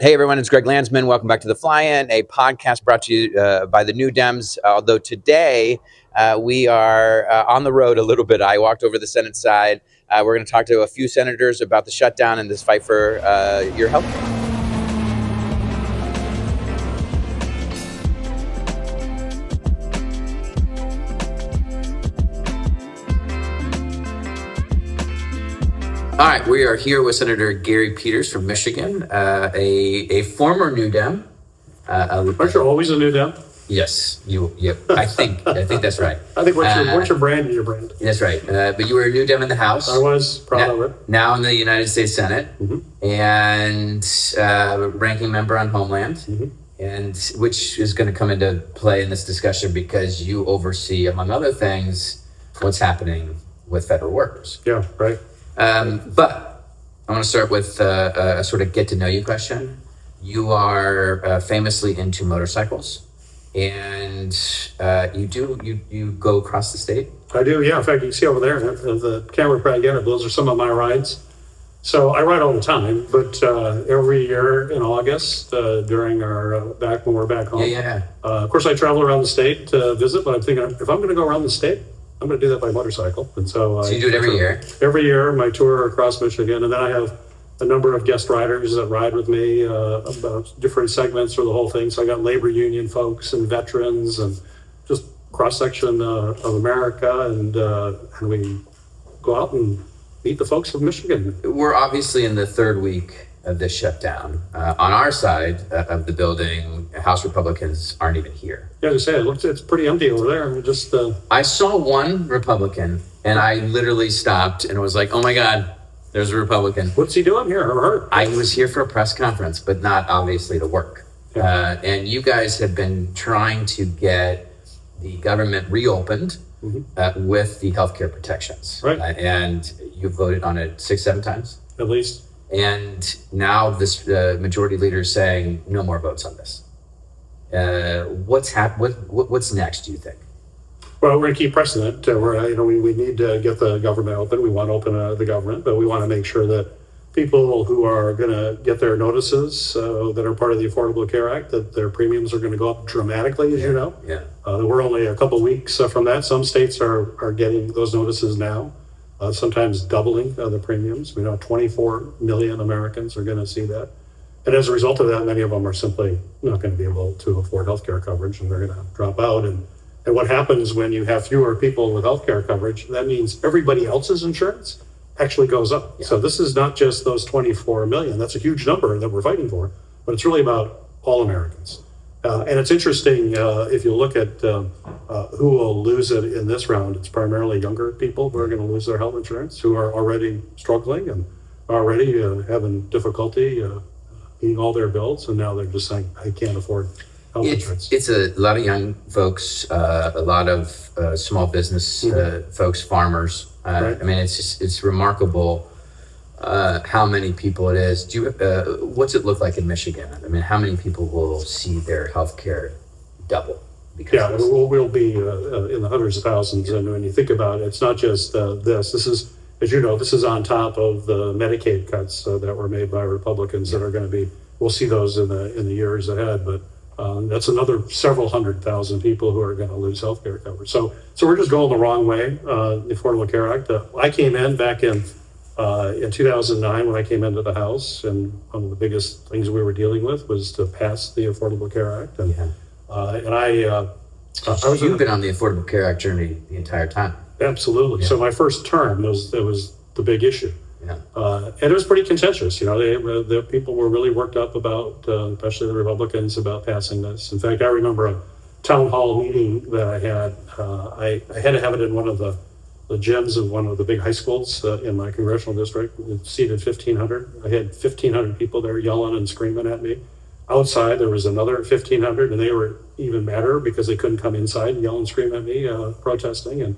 Hey everyone, it's Greg Landsman. Welcome back to The Fly-In, a podcast brought to you by the New Dems. Although today we are on the road a little bit. I walked over the Senate side. We're going to talk to a few senators about the shutdown and this fight for your health care. All right, we are here with Senator Gary Peters from Michigan, a former New Dem. Aren't you always a New Dem? Yes, I think that's right. I think what's your brand? Your brand. That's right. But you were a New Dem in the House. I was proud of it. Now in the United States Senate, and ranking member on Homeland, and which is going to come into play in this discussion because you oversee, among other things, what's happening with federal workers. Yeah, right. But I want to start with a sort of get to know you question. You are famously into motorcycles, and you go across the state. I do, yeah. In fact, you can see over there the camera probably get it. Those are some of my rides. So I ride all the time, but every year in August during our when we're back home. Of course, I travel around the state to visit, but I'm thinking if I'm going to go around the state, I'm going to do that by motorcycle. And so you do it every year? Every year, my tour across Michigan. And then I have a number of guest riders that ride with me about different segments or the whole thing. So I got labor union folks and veterans and just cross-section of America. And we go out and meet the folks of Michigan. We're obviously in the third week of this shutdown. On our side of the building, House Republicans aren't even here. Yeah, as I say, it's pretty empty over there. I saw one Republican, and I literally stopped and was like, "Oh my God, there's a Republican." What's he doing here? Or her? I was here for a press conference, but not obviously to work. Yeah. And you guys have been trying to get the government reopened with the healthcare protections, right? And you voted on it 6-7 times, at least. And now this majority leader is saying no more votes on this. What's next, do you think? Well, we're going to keep pressing it. We need to get the government open. We want to open the government, but we want to make sure that people who are going to get their notices that are part of the Affordable Care Act, that their premiums are going to go up dramatically, as you know. Yeah. We're only a couple weeks from that. Some states are getting those notices now. Sometimes doubling the premiums. We know 24 million Americans are going to see that. And as a result of that, many of them are simply not going to be able to afford healthcare coverage, and they're going to drop out. And what happens when you have fewer people with healthcare coverage, that means everybody else's insurance actually goes up. Yeah. So this is not just those 24 million. That's a huge number that we're fighting for, but it's really about all Americans. And it's interesting, if you look at who will lose it in this round, it's primarily younger people who are going to lose their health insurance, who are already struggling and already having difficulty meeting all their bills. And now they're just saying, I can't afford health insurance. It's a lot of young folks, a lot of small business folks, farmers. Right. I mean, it's remarkable how many people it is. What's it look like in Michigan? I mean, how many people will see their health care double? We'll be in the hundreds of thousands. And when you think about it, it's not just this is, as you know, this is on top of the Medicaid cuts that were made by Republicans that are going to be, we'll see those in the years ahead. But that's another several 100,000 people who are going to lose health care coverage. So we're just going the wrong way, the Affordable Care Act. I came in back in 2009 when I came into the House, and one of the biggest things we were dealing with was to pass the Affordable Care Act. And you've been on the Affordable Care Act journey the entire time. Absolutely. Yeah. So my first term was the big issue. Yeah. And it was pretty contentious. The people were really worked up about, especially the Republicans, about passing this. In fact, I remember a town hall meeting that I had. I had to have it in one of the gyms of one of the big high schools in my congressional district. It seated 1,500. I had 1,500 people there yelling and screaming at me. Outside, there was another 1,500, and they were even madder because they couldn't come inside and yell and scream at me, protesting. And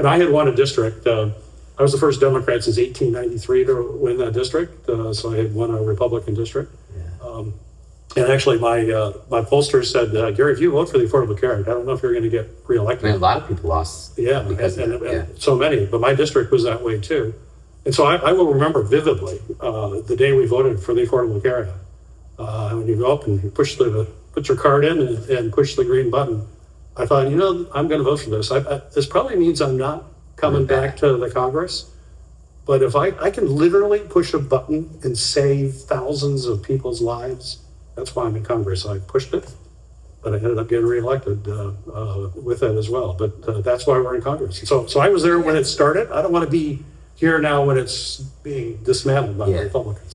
I had won a district. I was the first Democrat since 1893 to win that district, so I had won a Republican district. Yeah. And actually, my pollster said, Gary, if you vote for the Affordable Care Act, I don't know if you're going to get reelected. I mean, a lot of people lost. Yeah, and so many. But my district was that way, too. And so I will remember vividly the day we voted for the Affordable Care Act. when you go up and you put your card in and push the green button, I thought, I'm going to vote for this. This probably means I'm not coming back to the Congress. But if I can literally push a button and save thousands of people's lives, that's why I'm in Congress. I pushed it, but I ended up getting reelected with it as well. But that's why we're in Congress. So I was there when it started. I don't want to be here now when it's being dismantled by the Republicans.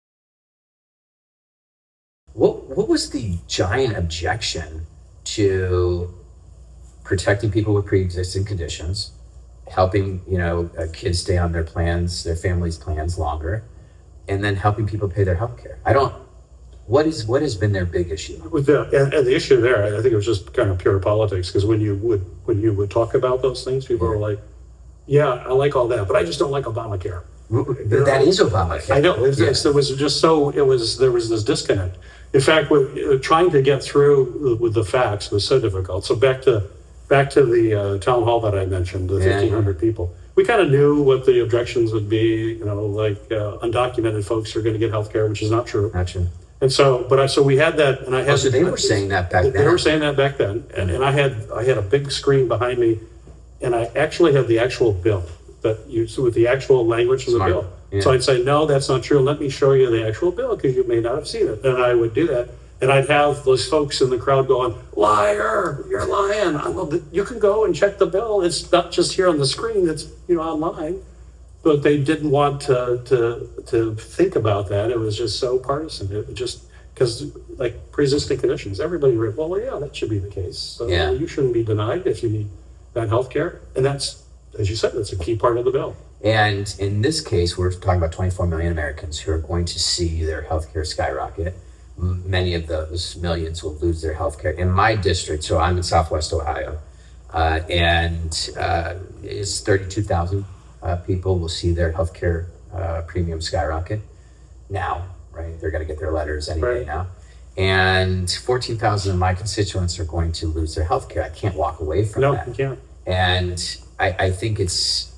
What was the giant objection to protecting people with pre-existing conditions, helping kids stay on their families' plans longer, and then helping people pay their health care? What has been their big issue? With the issue there, I think it was just kind of pure politics, because when you would talk about those things, people were like, "Yeah, I like all that, but I just don't like Obamacare." That is Obamacare. I know. There was this disconnect. In fact, trying to get through with the facts was so difficult. So back to the town hall that I mentioned, the 1,500 people. We kind of knew what the objections would be. Undocumented folks are going to get health care, which is not true. Not true. And so we had that, and I had. So they were saying that back then. They were saying that back then, and I had a big screen behind me, and I actually had the actual bill with the actual language of the bill. Yeah. So I'd say, no, that's not true. Let me show you the actual bill, because you may not have seen it. And I would do that. And I'd have those folks in the crowd going, "Liar, you're lying." You can go and check the bill. It's not just here on the screen, it's online. But they didn't want to think about that. It was just so partisan. It just, because like pre-existing conditions, everybody went, well, yeah, that should be the case. So you shouldn't be denied if you need that health care. And that's, as you said, that's a key part of the bill. And in this case, we're talking about 24 million Americans who are going to see their health care skyrocket. Many of those millions will lose their health care. In my district, so I'm in Southwest Ohio, and it's 32,000 people will see their health care premium skyrocket now, right? They're going to get their letters any day now. And 14,000 of my constituents are going to lose their health care. I can't walk away from that. No, you can't. And I think it's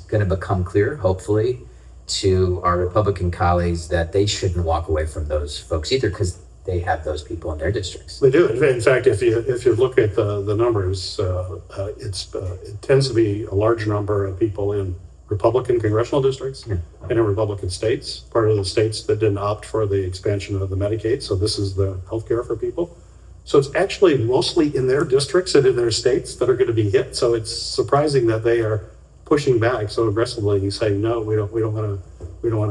going to become clear, hopefully, to our Republican colleagues that they shouldn't walk away from those folks either, because they have those people in their districts. They do. In fact, if you look at the numbers, it tends to be a large number of people in Republican congressional districts and in Republican states, part of the states that didn't opt for the expansion of the Medicaid. So this is the health care for people. So it's actually mostly in their districts and in their states that are going to be hit. So it's surprising that they are pushing back so aggressively and saying, no, we don't want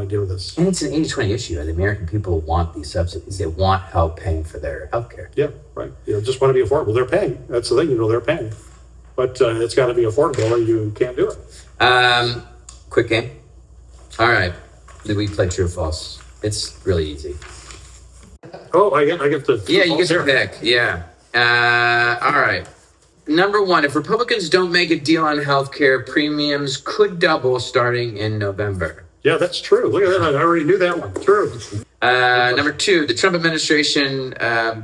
to do this. And it's an 80-20 issue. The American people want these subsidies. They want help paying for their health care. Yeah, right. Just want to be affordable. They're paying. That's the thing, they're paying. But it's got to be affordable or you can't do it. Quick game. All right. We play true or false. It's really easy. Oh, I get the... Yeah, you get to pick. Yeah. All right. Number one, if Republicans don't make a deal on health care, premiums could double starting in November. Yeah, that's true. Look at that. I already knew that one. True. Number two, the Trump administration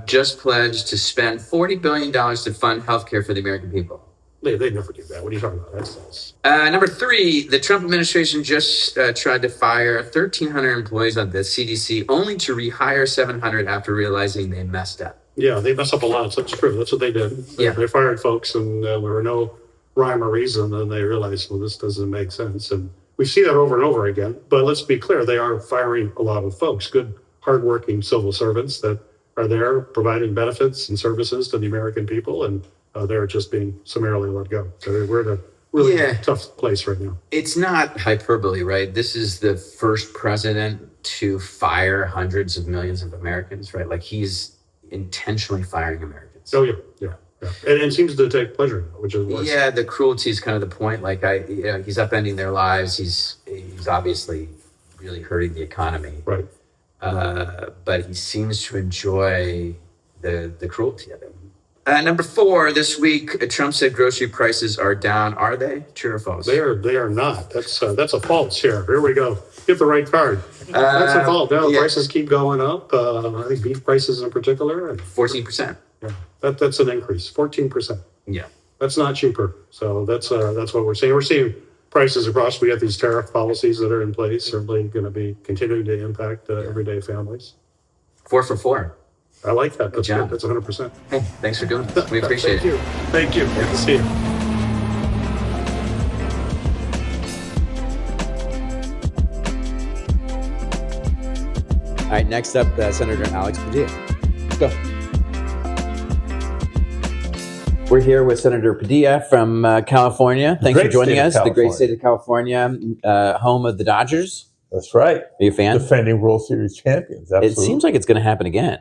just pledged to spend $40 billion to fund health care for the American people. They never do that. What are you talking about? That's false. Number three, the Trump administration just tried to fire 1,300 employees on the CDC, only to rehire 700 after realizing they messed up. Yeah, they mess up a lot. So that's true. That's what they did. They fired folks, and there were no rhyme or reason. And they realized, well, this doesn't make sense. And we see that over and over again. But let's be clear, they are firing a lot of folks, good, hardworking civil servants that are there providing benefits and services to the American people, and they're just being summarily let go. So we're in a really tough place right now. It's not hyperbole, right? This is the first president to fire hundreds of millions of Americans, right? Like he's intentionally firing Americans. Oh, yeah. And seems to take pleasure, which is worse. Yeah, the cruelty is kind of the point. Like he's upending their lives. He's obviously really hurting the economy. Right. But he seems to enjoy the cruelty of it. Number four, this week, Trump said grocery prices are down. Are they? True or false? They are not. That's a false here. Here we go. Get the right card. That's a false. No, prices keep going up. I think beef prices in particular. 14%. Yeah, that's an increase. 14%. Yeah. That's not cheaper. So that's what we're seeing. We're seeing prices across. We have these tariff policies that are in place, certainly going to be continuing to impact everyday families. 4 for 4. I like that. That's job. good. That's 100%. Hey, thanks for doing this. We appreciate Thank it. you. Thank you. Good to see you. All right, next up, Senator Alex Padilla. Let's go. We're here with Senator Padilla from California. Thanks for joining us. The great state of California, home of the Dodgers. That's right. Are you a fan? Defending World Series champions. Absolutely. It seems like it's going to happen again.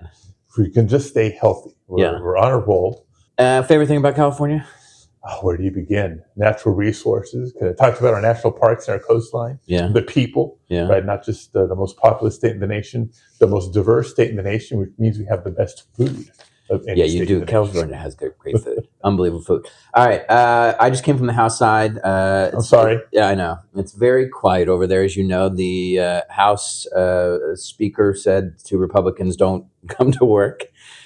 If we can just stay healthy. We're on a roll. Favorite thing about California? Oh, where do you begin? Natural resources. I talked about our national parks and our coastline. Yeah. The people. Yeah. Right. Not just the most populous state in the nation, the most diverse state in the nation, which means we have the best food. Yeah, you do. California has great food. Unbelievable food. All right. I just came from the House side. I'm sorry. Yeah, I know. It's very quiet over there. As you know, the House Speaker said to Republicans, don't come to work,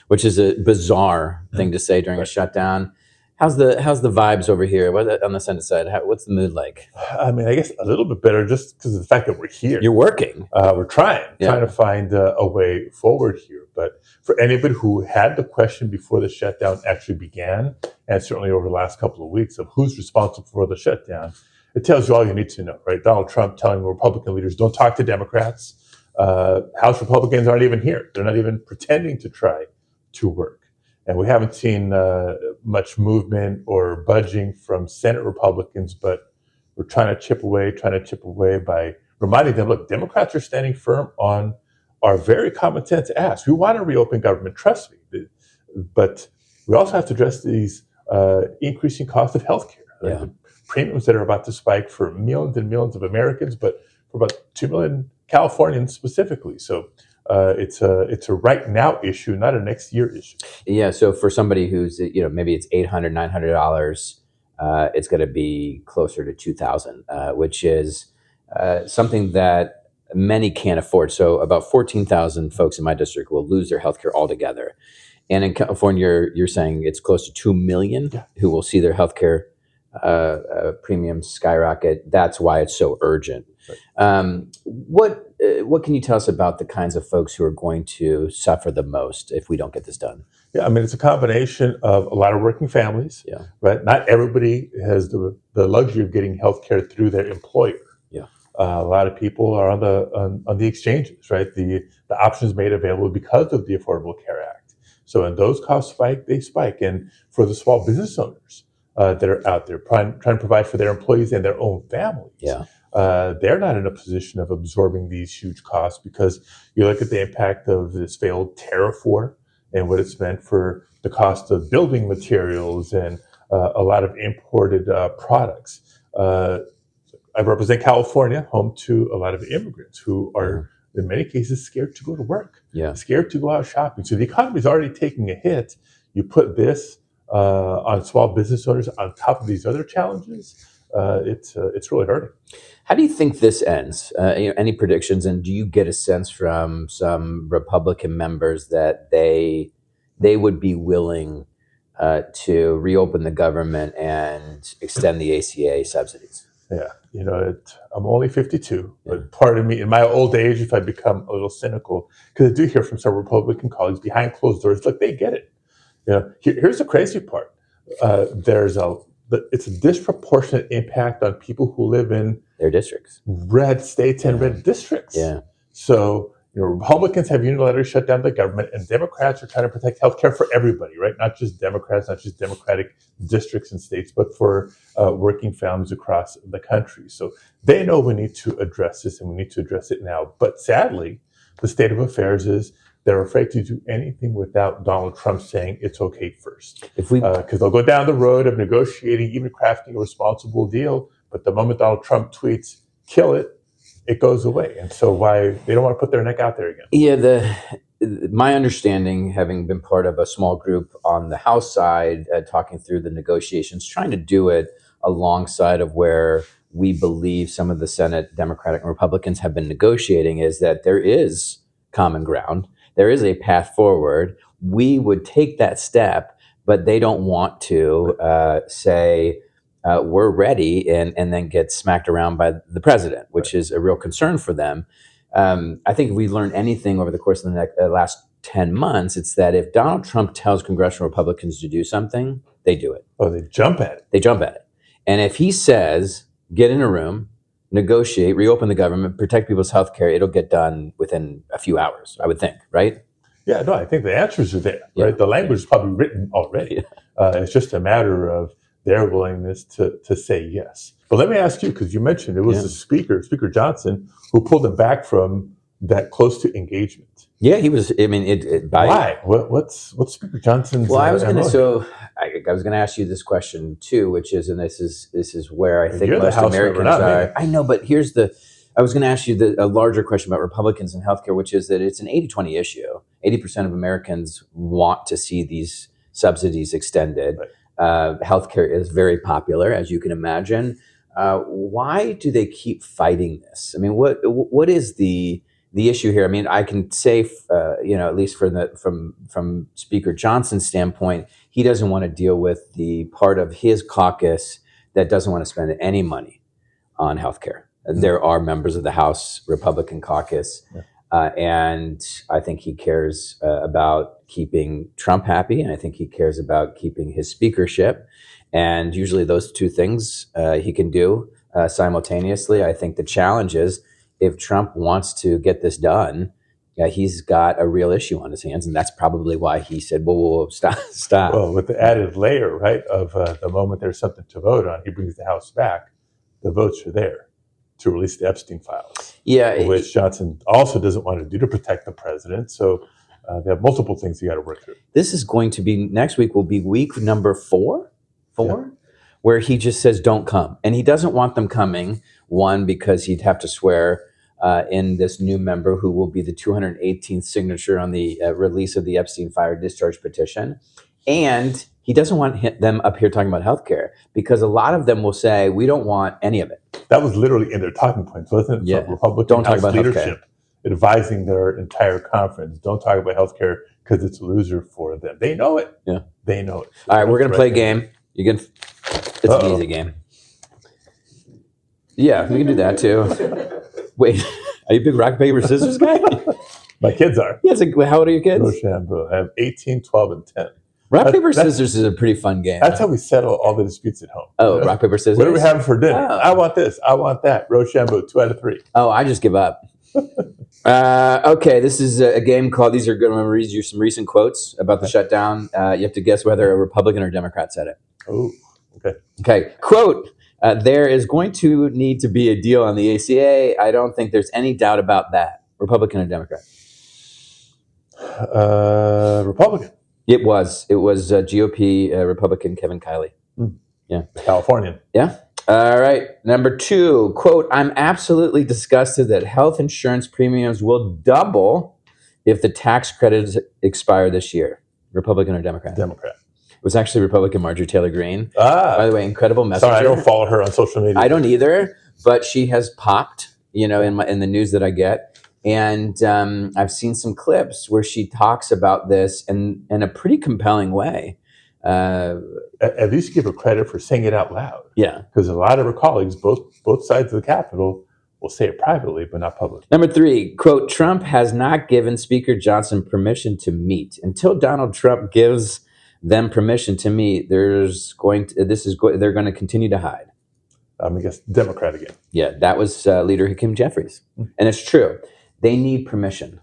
which is a bizarre thing to say during a shutdown. How's the vibes over here? What on the Senate side? What's the mood like? I mean, I guess a little bit better just because of the fact that we're here. You're working. We're trying to find a way forward here. But for anybody who had the question before the shutdown actually began, and certainly over the last couple of weeks of who's responsible for the shutdown, it tells you all you need to know, right? Donald Trump telling Republican leaders, don't talk to Democrats. House Republicans aren't even here. They're not even pretending to try to work. And we haven't seen much movement or budging from Senate Republicans, but we're trying to chip away by reminding them, look, Democrats are standing firm on our very common sense ask. We want to reopen government, trust me. But we also have to address these increasing costs of healthcare. Right? The premiums that are about to spike for millions and millions of Americans, but for about 2 million Californians specifically. So it's a right now issue, not a next year issue. Yeah. So for somebody who's, maybe it's $800, $900, it's going to be closer to $2,000, which is something that many can't afford. So about 14,000 folks in my district will lose their healthcare altogether. And in California, you're saying it's close to 2 million who will see their healthcare premiums skyrocket. That's why it's so urgent. Right. What can you tell us about the kinds of folks who are going to suffer the most if we don't get this done? Yeah, I mean, it's a combination of a lot of working families, right? Not everybody has the luxury of getting healthcare through their employer. Yeah, a lot of people are on the exchanges, right? The options made available because of the Affordable Care Act. So when those costs spike, they spike. And for the small business owners that are out there trying to provide for their employees and their own families, they're not in a position of absorbing these huge costs because you look at the impact of this failed tariff war and what it's meant for the cost of building materials and a lot of imported products. I represent California, home to a lot of immigrants who are, in many cases, scared to go to work, scared to go out shopping. So the economy is already taking a hit. You put this on small business owners on top of these other challenges, it's really hurting. How do you think this ends? Any predictions? And do you get a sense from some Republican members that they would be willing to reopen the government and extend the ACA subsidies? Yeah, I'm only 52, but part of me, in my old age, if I become a little cynical, because I do hear from some Republican colleagues behind closed doors, look, they get it. Here's the crazy part. It's a disproportionate impact on people who live in their districts, red states and red districts. Yeah. So, Republicans have unilaterally shut down the government, and Democrats are trying to protect healthcare for everybody, right? Not just Democrats, not just Democratic districts and states, but for working families across the country. So they know we need to address this, and we need to address it now. But sadly, the state of affairs is they're afraid to do anything without Donald Trump saying it's okay first. Because they'll go down the road of negotiating, even crafting a responsible deal. But the moment Donald Trump tweets, kill it, it goes away. And so they don't want to put their neck out there again. Yeah, my understanding, having been part of a small group on the House side, talking through the negotiations, trying to do it alongside of where we believe some of the Senate Democratic and Republicans have been negotiating, is that there is common ground. There is a path forward. We would take that step, but they don't want to say we're ready and then get smacked around by the president, which is a real concern for them. I think if we learned anything over the course of the last 10 months, it's that if Donald Trump tells congressional Republicans to do something, they do it. Oh, they jump at it. They jump at it. And if he says, get in a room, negotiate, reopen the government, protect people's health care, it'll get done within a few hours, I would think, right? Yeah, no, I think the answers are there, right? Yeah. The language is probably written already. Yeah. It's just a matter of their willingness to say yes. But let me ask you, because you mentioned it was the Speaker Johnson, who pulled him back from that close to engagement. Yeah, he was. I mean, why? What's Speaker Johnson's? Well, I was going to ask you this question too, which is, and this is where I think most Americans are. I know, but I was going to ask you a larger question about Republicans and healthcare, which is that it's an 80-20 issue. 80% of Americans want to see these subsidies extended. Right. Healthcare is very popular, as you can imagine. Why do they keep fighting this? I mean, what is the issue here? I mean, I can say, at least from Speaker Johnson's standpoint, he doesn't want to deal with the part of his caucus that doesn't want to spend any money on healthcare. Mm-hmm. There are members of the House Republican caucus, and I think he cares about keeping Trump happy, and I think he cares about keeping his speakership. And usually those two things he can do simultaneously. I think the challenge is, if Trump wants to get this done, he's got a real issue on his hands, and that's probably why he said, "Whoa, stop." Well, with the added layer, right, of the moment there's something to vote on, he brings the House back. The votes are there to release the Epstein files. Yeah, which Johnson also doesn't want to do to protect the president. So they have multiple things you got to work through. This is going to be next week. Will be week number four, where he just says, "Don't come," and he doesn't want them coming. One, because he'd have to swear in this new member who will be the 218th signature on the release of the Epstein fire discharge petition. And he doesn't want them up here talking about healthcare, because a lot of them will say, we don't want any of it. That was literally in their talking points, wasn't it? Yeah. Republican House leadership advising their entire conference, don't talk about healthcare because it's a loser for them. They know it. Yeah. They know it. All right, we're going to play a game. It's an easy game. Yeah, we can do that too. Wait, are you a big rock, paper, scissors guy? My kids are. Yeah, how old are your kids? Rochambeau. I have 18, 12, and 10. Rock, paper, scissors is a pretty fun game. That's how we settle all the disputes at home. Oh, rock, paper, scissors? What are we having for dinner? Oh. I want this. I want that. Rochambeau, 2 out of 3. Oh, I just give up. Okay, this is a game called, these are going to read you some recent quotes about the shutdown. You have to guess whether a Republican or Democrat said it. Oh, okay. Okay, quote. There is going to need to be a deal on the ACA. I don't think there's any doubt about that. Republican or Democrat? Republican. It was GOP Republican Kevin Kiley. Yeah. Californian. Yeah. All right. Number 2, quote, I'm absolutely disgusted that health insurance premiums will double if the tax credits expire this year. Republican or Democrat? Democrat. It was actually Republican Marjorie Taylor Greene. By the way, incredible messenger. Sorry, I don't follow her on social media. I don't either, but she has popped, in the news that I get. And I've seen some clips where she talks about this in a pretty compelling way. At least give her credit for saying it out loud. Yeah. Because a lot of her colleagues, both sides of the Capitol, will say it privately, but not publicly. Number 3, quote, Trump has not given Speaker Johnson permission to meet. Until Donald Trump gives them permission to meet, they're going to continue to hide. I guess Democrat again. Yeah, that was Leader Hakeem Jeffries. And it's true. They need permission.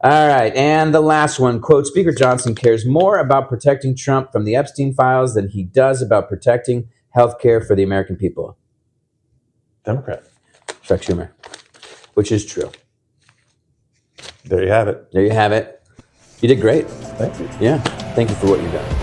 All right, and the last one, quote, Speaker Johnson cares more about protecting Trump from the Epstein files than he does about protecting health care for the American people. Democrat. Chuck Schumer, which is true. There you have it. There you have it. You did great. Thank you. Yeah, thank you for what you've done.